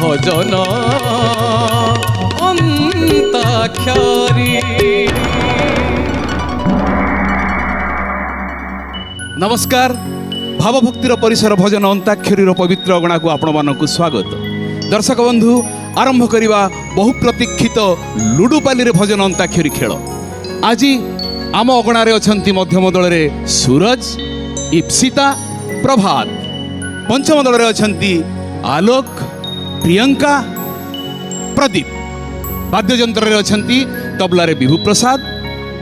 भजन अंताक्षरी। नमस्कार, भावभक्तिर परिसर भजन अंताक्षरी पवित्र अगणा को आपण मानक स्वागत। दर्शक बंधु, आरंभ करवा बहु प्रतीक्षित लुडुपाली भजन अंताक्षरी खेल। आज आम अगणार अछंती मध्यम दल में सूरज, इप्सिता, प्रभात। पंचम दल में अछंती आलोक, प्रियंका, प्रदीप। वाद्ययंत्र रे अछंती तबला रे विभू प्रसाद,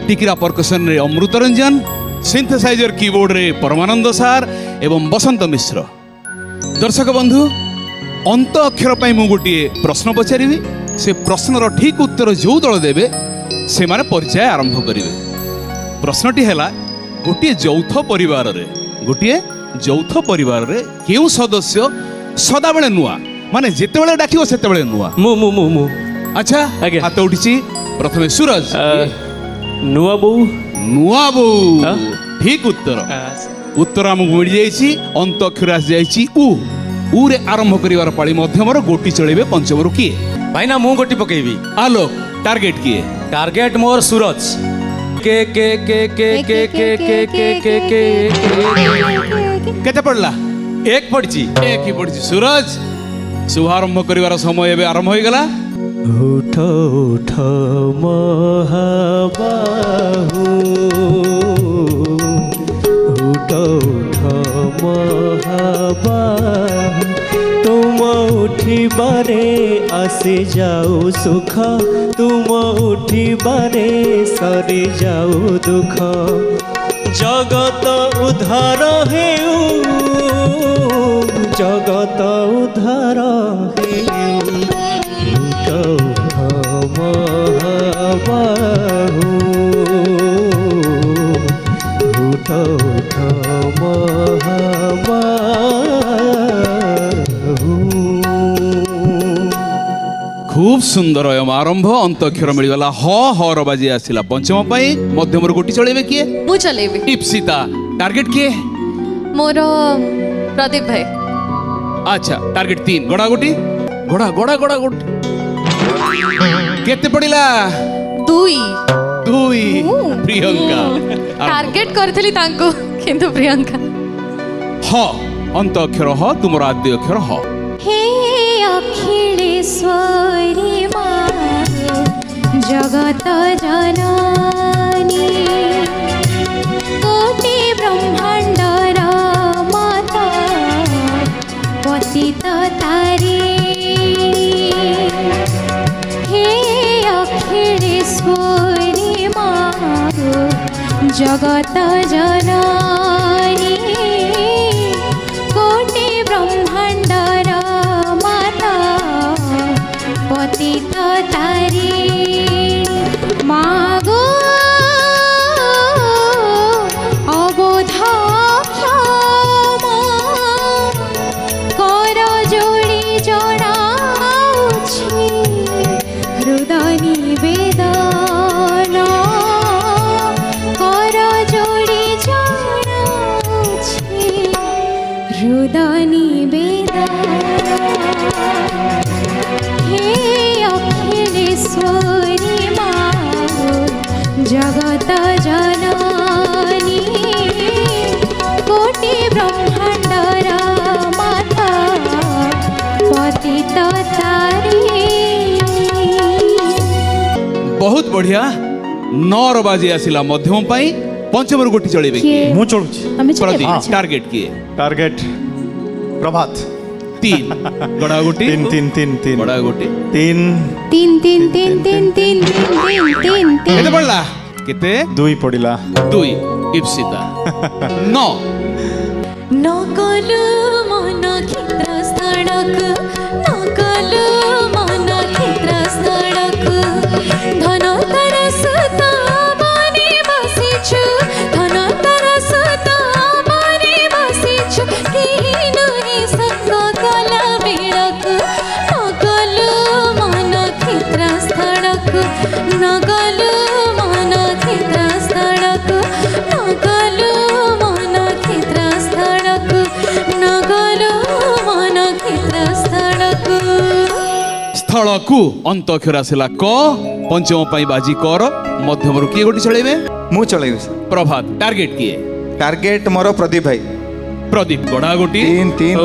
टिकिरा परकसन रे अमृत रंजन, सिंथेसाइजर कीबोर्ड रे परमानंद सार एवं बसंत मिश्र। दर्शक बंधु, अंत अक्षर पाई मु गोटे प्रश्न पचारि, से प्रश्नर ठीक उत्तर जो दल देवे से माने परिचय आरंभ करेंगे। प्रश्नटी है गोटे यौथ परिवार रे केउ सदस्य सदा बेले नुआ, माने जेते बेले डाकिबो सेते बेले नुआ? मु अच्छा, हाथ उठी। प्रथमे सूरज। नुआ बो ठीक उत्तर। उत्तर आमको मिल जाइए। अंत अक्षर आसी जाइए उ रे आरंभ करिवार पाळी मध्यमर गोटी चलेबे। पंचमरु किए? भाई ना मु गोटी पकेबी। आलोक। टार्गेट किए? टार्गेट मोर सूरज। के के के के के के के के के के केते पड़ला? एक पड़ची। एक ही पड़ची। सूरज, शुभारंभ करिवार समय एबे आरंभ होई गला। उठ उठ महाबाहु, उठ उठ महाबाहु, तुम उठिबारे आसे जाओ सुख, तुम उठिबारे सरी जाओ दुख। जगत उद्धार हेउ, जगत उद्धार हेउ। महाबाहु, उठ उठ महाबाहु। खूब सुंदर एवं आरंभ। अंत अक्षर मिलगला ह हर बाजी आसिला। पंचम पाई मध्यम गोटी चलेबे किए? मु चलेबे। इप्सिता। टार्गेट किए? मोर प्रदीप भाई। अच्छा, टार्गेट 3। गड़ा गोटी। गड़ा गड़ा गड़ा गोटी केते पड़िला? 2। प्रियंका। टार्गेट करथली तांको, किंतु प्रियंका। ह अंत अक्षर ह, तुमर आद्य अक्षर ह। हे अखिलेश्वरी मां जगत जननी, कोटि ब्रह्मांडर माता पतित तारिणी। हे अखिलेश्वरी मां जगत जननी, कोटि ब्रह्मांडर माता पतित तारिणी। मागो अबोध क्षमा, कर जोड़ी जणाउछि हृदय निवेदन, कर जोड़ी जणाउछि हृदय निवेदन। हे अखिलेश्वरी मां जगत जननी, कोटि ब्रह्मांडर माता पतित तारिणी। बहुत बढ़िया। 9 बाजी आसिला मध्यम पाई। पंचम गोटी चलेबे किए? मु चलुछि। प्रदीप। टार्गेट किए? टार्गेट प्रभात। 3। गड़ा गोटी। 3 गड़ा गोटी। 3 केते पड़ला? केते? 2 पड़िला। 2। इप्सिता। 9। नकलु मन क्षेत्र सड़क, नकलु मन क्षेत्र सड़क, धन तरस बने बसिछु, धन तरस बने बसिछु, किनु रे संग कला बेड़क। नकलु मन क्षेत्र सड़क, नकलु मन क्षेत्र सड़क, नकलु मन क्षेत्र सड़क, नग स्थलकु अंतक्षर आसिला क पंचम पाई बाजी कर मध्यमरु किए गोटी चलेबे मु चलेबे प्रभात टार्गेट किए टार्गेट मोर प्रदीप भाई प्रदीप गड़ा गोटी 3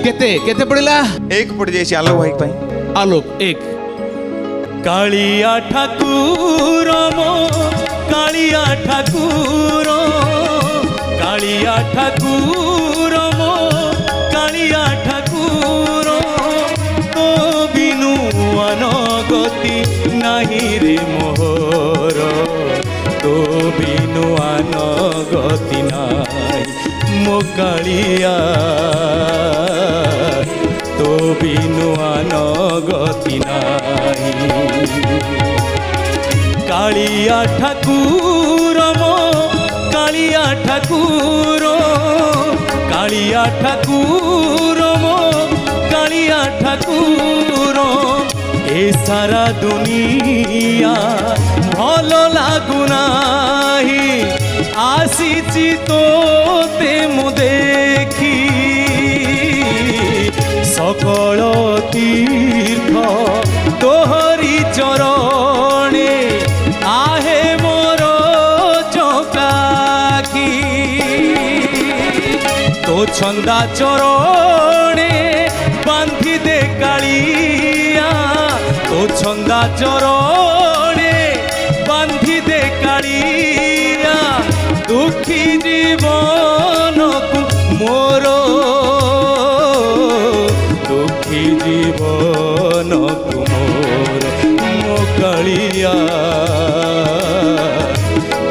केते केते पड़िला एक पड़ जाई आलो भाई पाई आलोक एक कालिया ठाकुर मो कालिया ठाकुर कालिया ठाकुर मो कालिया ठाकुर तो बिनु अनगति नाही रे मोहर तो बिनु अनगति नाही मो कालिया तो बिनु अनगति नाही कालिया ठाकुर मो कालिया ठाकुर कालिया ठाकुर मो कालिया ठाकुर ए सारा दुनिया भल लागुनाही आसीची तोते मु देखी सकल तीर्थ तोहरी चरणे आहे मोर चौकाकी तो छंदा चरणे बांधी दे कालिया तो छंदा चरणे बांधी दे कालिया दुखी जीवन को मोर दुखी जीवन कुमोर मो कालिया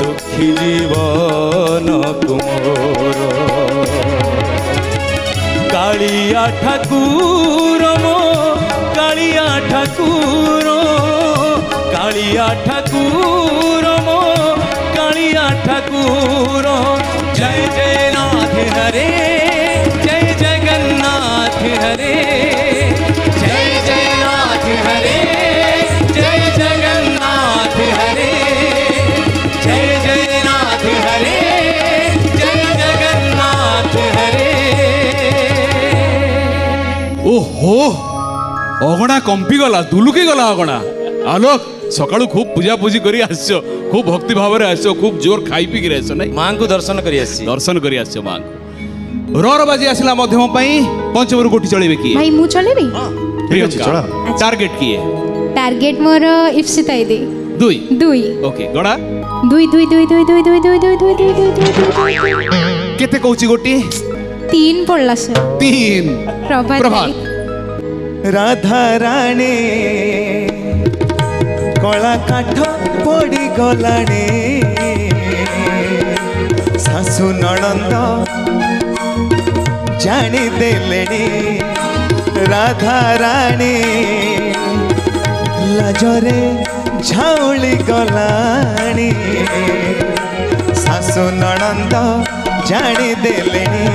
दुखी जीवन कुमोर कालिया ठाकुर मो कालिया ठाकुर कालिया ठाकुर मो कालिया ठाकुर जय जय नाथ हरे जय जगन्नाथ हरे जय जय नाथ हरे जय जगन्नाथ हरे जय जय नाथ हरे जय जगन्नाथ हरे ओहो अगणा कंपी गला दुलुकी गला अगणा आलोक सकाळू खूब पूजा पूजी करी आसो खूब भक्ति भाव रे आसो खूब जोर खाई पी गिरे आसो नहीं मां को दर्शन करी आसी दर्शन करी आसो मां रर बाजी आसिला मध्यम पई पंचमरु गोटी चलेबे की भाई मु चलेबी ठीक अछि चला टार्गेट किए टार्गेट मोर इप्सिता दे दुई दुई ओके गड़ा दुई दुई दुई दुई दुई दुई दुई दुई दुई दुई दुई दुई केते कहूची गोटी 3 पड़ला सर 3 प्रभात प्रभात राधा राणी कला काठ पड़ी गलाणे सासु नणंद जानी देलेणी राधा राणी लाजरे झाउली गलाणी सासु नणंद जानी देलेणी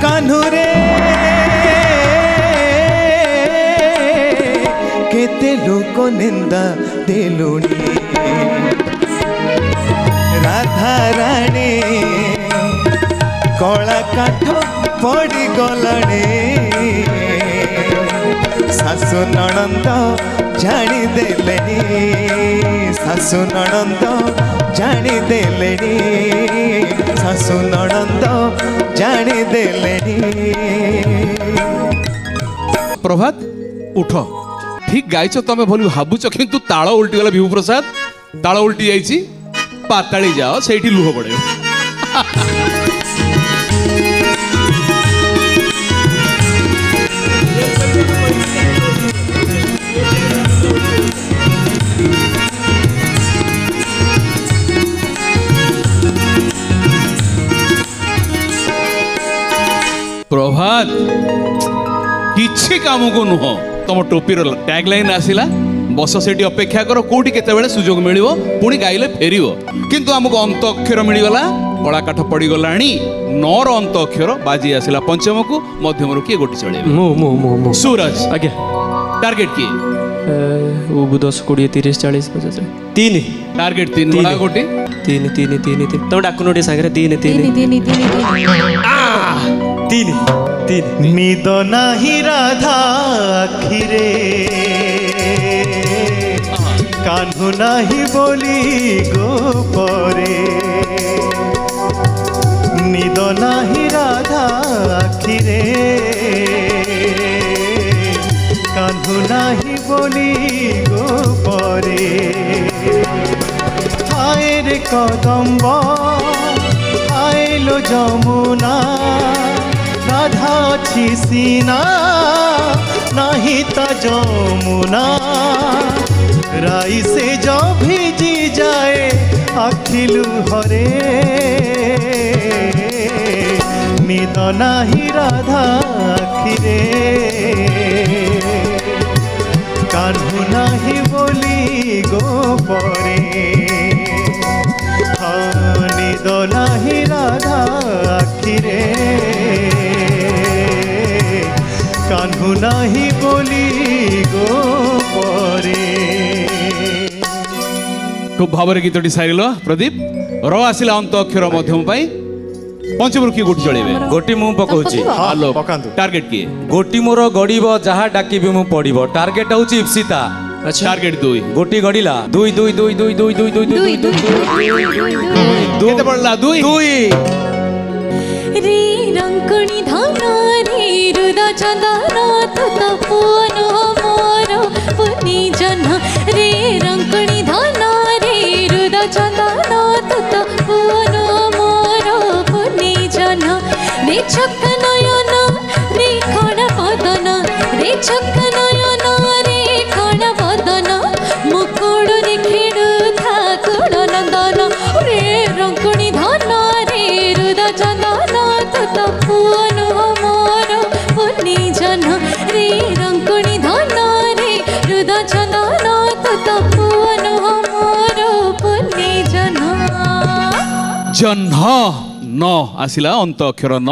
कान्हुरे केते लोक निंदा देलुनी राधा राणी कला काठ पड़ी गलाणे सासु नणंद जानी देलेनी सासु नणंद जानी देलेनी सासु नणंद जानी देलेनी प्रभात उठ ठीक गाइछ तमे भली भाबुछ किंतु ताळ उल्टी गला विभू प्रसाद ताळ उल्टी जाईची पाताळी जाओ सेठी लुह पड़े प्रभात किछि काम को नुह तुम टोपीर टैगलाइन आसिला बस से अपेक्षा कर कौटी केते सुजोग मिल पुणी गाइले फेर किंतु आमको अंत अक्षर मिलगला कला काठ पड़गला 9 अंत अक्षर बाजी आसिला पंचम को मध्यम किए गोटी चले मो सूरज आज्ञा टार्गेट किए 10 20 30 40 50 3 टार्गेट 3 बड़ा गोटी 3 3 3 3 तुम डाकुन सागर 3 3 तीन तीन तीन तीन 3 निद नाही राधा आखिरे कान्हु नाही बोली गोपरे निद नाही राधा आखिरे कान्हु नाही बोली गोपरे हाय रे कदम्ब हाय लो जमुना राधा छी सीना नहीं ता जमुना राई से जो भीजी जाए आखिलु हरे निद नाही राधा आखिरे कान्हु नाही बोली गोपरे हाँ निद नाही राधा आखिरे कान्हु नाही बोली गोपरे खूब भाव गीतटी सारिल प्रदीप र आसिला अंत अक्षर मध्यम पाई पंचमरू किए गोटी चलेबे गोटी मु पकाउची हेलो पकांतु टार्गेट किए गोटी मोर गड़ीब जहाँ डाकिबी मु पड़िबो टार्गेट होची इप्सिता अच्छा टार्गेट 2 गोटी गड़ीला 2 2 2 2 2 2 2 2 केते पड़ला 2 रे रंकणी धाना रे रुदा चंदना तत पुन मोर पुनी जन रे रंकणी धाना रे रुदा चंदना तत पुन मोर पुनी जन रे छक नयन रे खण बदन रे छक नयन रे खण बदन मुकुड़ रे खेड़ु ठाकुर नंदन रे रंकणी धाना रे रुदा चंदना तत पुन मोर पुनी जन रे रंकणी धाना रे रुदा चंदना तत पुन मोर पुनी जन जन्ह न आसिला अंत अक्षर न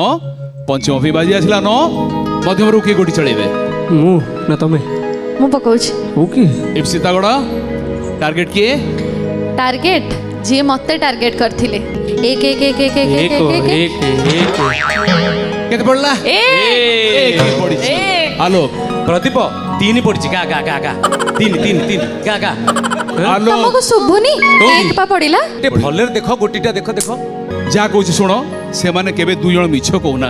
पंचम भी बाजी आसिला न मध्यमरू किए गोटी चलेबे मु ना तमे मु पकाउछि ओके इप्सिता गड़ा टार्गेट किए टार्गेट जे मते टार्गेट करथिले एक एक एक एक एक एक एक केते पड़ला एक पड़ी आलोक प्रदीप 3 पड़ची का का का का 3 3 3 का का आलोक तुमको शुभुनी एक पा पड़िला ते भले देखो गोटीटा देखो देखो जा कहूँ शुण से माने केबे दुई जण मिछ कहूना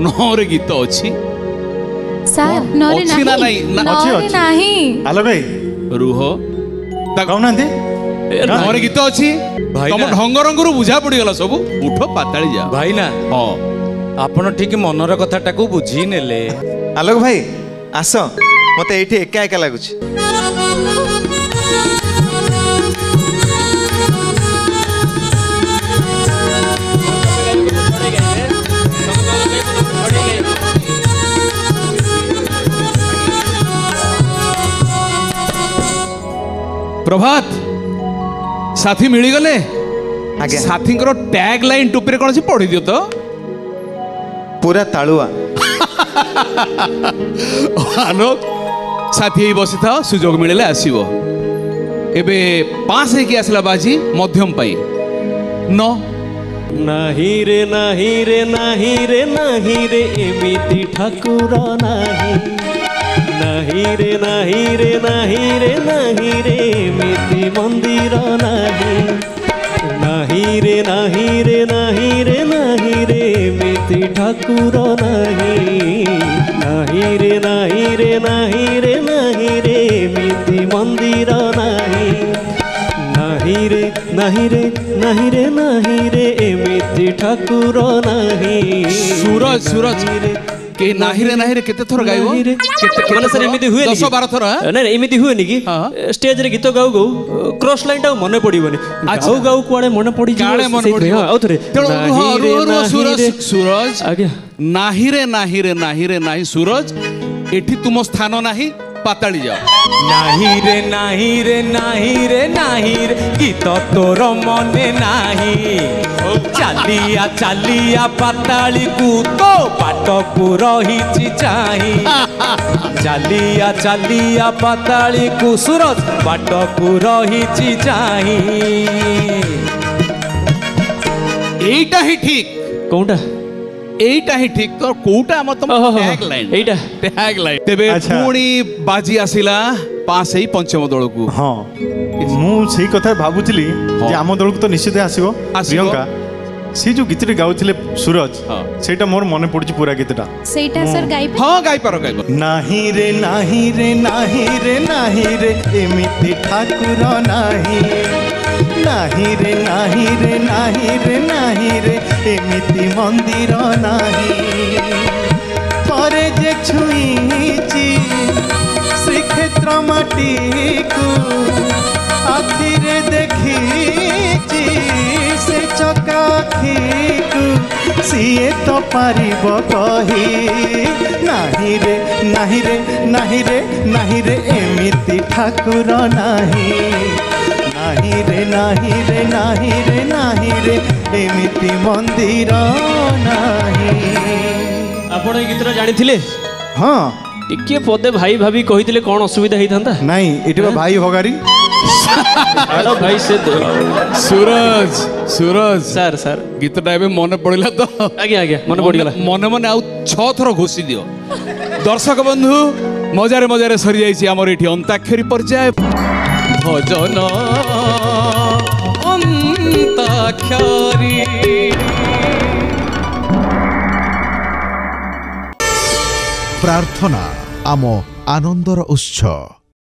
नरे गीत अच्छी सर नरे अच्छी ना नहीं अच्छी, नरे अच्छी। नाही आलो भाई रुह कहूना नरे गीत अच्छी भाई तुम ना। ढंग रंगरू बुझा पड़गला सब उठ पाताली जा भाई ना हाँ आपण ठीक मनर कथाटाकू बुझी नेले आलोक भाई आस मते एठी एका एका लागुछि प्रभात साथी मिलीगले आज्ञा साथी टैग लाइन टोपी कौन सी पढ़ी दियो तो पूरा तालुआ आलोक साथी यही बसी था सुजोग मिले आसब एबे 5 है कि आसला बाजी मध्यम पाई न नाही रे नाही रे नाही रे नाही रे एमिति ठाकुर नाही नाही रे नाही रे नाही रे नाही रे एमिति मंदिर नाही नाही रे नाही रे नाही रे नाही रे एमिति ठाकुर नाही नाही रे नाही रे नाही रे नाही रे एमिति मंदिर नाही नाही रे नाही रे नाही रे नाही रे एमिति ठाकुर नाही सूरज सूरज के नाही रे केते थर गाइबो ମାନେ ସାର୍ ଏମିତି ହୁଏ 10 12 थर ନାଇଁ ଏମିତି ହୁଏନି କି ଷ୍ଟେଜରେ ଗୀତ ଗାଉ ଗାଉ କ୍ରସ୍ ଲାଇନ୍ ଟା ମନେ ପଡିବନି ଗାଉ ଗାଉ କୁଆଡେ ମନେ ପଡିଯିବ କାଳେ ମନେ ପଡିବ ଆଉ ଥରେ सूरज सूरज ଆଜ୍ଞା नाही रे नाही सूरज एठी तुम स्थान नाही पाताली जाओ नाही रे नाही रे नाही रे नाही रे गीत तोर मने नाही चालिया चालिया पाताली को तो बाट को रही चाही चालिया चालिया पाताली को सूरज बाट को रही चाही एटा ही ठीक कोनटा এইটা ହିଁ ଠିକ ତ କୋଉଟା ଆମ ତମ ଟ୍ୟାଗ ଲାଇନ୍ এইটা ଟ୍ୟାଗ ଲାଇନ୍ ତେବେ ଆଚ୍ଛା। ପୁଣି ବାଜି ଆସିଲା ପାସ୍ ହେଇ ପଞ୍ଚମ ଦଳକୁ ହଁ ମୁଁ ସେଇ କଥା ଭାବୁଥିଲି ଯେ ଆମ ଦଳକୁ ତ ନିଶ୍ଚିତ ଆସିବ ପ୍ରିୟଙ୍କା ସେ ଯୋଉ ଗୀତଟି ଗାଉଥିଲେ ସୁରଜ ହଁ। ସେଇଟା ମୋର ମନେ ପଡୁଛି ପୁରା ଗୀତଟା ସେଇଟା ସାର୍ ଗାଇବେ ହଁ ଗାଇପାର ଗାଇପାର ନାହିଁ ରେ ନାହିଁ ରେ ନାହିଁ ରେ ନାହିଁ ରେ ଏମିତି ଠାକୁର ନାହିଁ ନାହିଁ ରେ ନାହିଁ ରେ ନାହିଁ ରେ ନାହିଁ ରେ ଏମିତି ମନ୍ଦିର ନାହିଁ ଥରେ ଯେ ଛୁଇଁଛି ଶ୍ରୀକ୍ଷେତ୍ର ମାଟିକୁ ଆଖିରେ ଦେଖିଛି ସେ ଚକାଖିକୁ ସିଏ ତ ପାରିବ କହି ନାହିଁ ରେ ନାହିଁ ରେ ନାହିଁ ରେ ନାହିଁ ରେ ଏମିତି ଠାକୁର ନାହିଁ ନାହିଁ ରେ ନାହିଁ ରେ ନାହିଁ ରେ ନାହିଁ ରେ ଏମିତି ମନ୍ଦିର ନାହିଁ। ଆପଣ এই গীতটা জাଣିଥିଲେ ହଁ টিকে পদে ভাই ভাবি কহিଥିଲେ কোন অসুবিধা ହେଇଥାନ୍ତା ନାଇଁ ଏଠି ବା ଭାଇ ଭଗାରୀ ଆଡ ଭାଇ ସେ ସୁରଜ ସୁରଜ ସାର୍ ସାର୍ ଗୀତଟା ଏବେ ମନେ ପଡିଲା ତ ଆଜ୍ଞା ଆଜ୍ଞା ମନେ ପଡ଼ିଗଲା ମନେ ମନେ ଆଉ 6 ଥର ଘୋଷି ଦିଅ ଦର୍ଶକ ବନ୍ଧୁ ମଜାରେ ମଜାରେ ସରିଯାଇଛି ଆମର ଏଠି ଅନ୍ତାକ୍ଷରୀ ପର୍ଯ୍ୟାୟ ଭଜନ ଅନ୍ତାକ୍ଷରୀ ପ୍ରାର୍ଥନା ଆମ ଆନନ୍ଦର ଉତ୍ସ।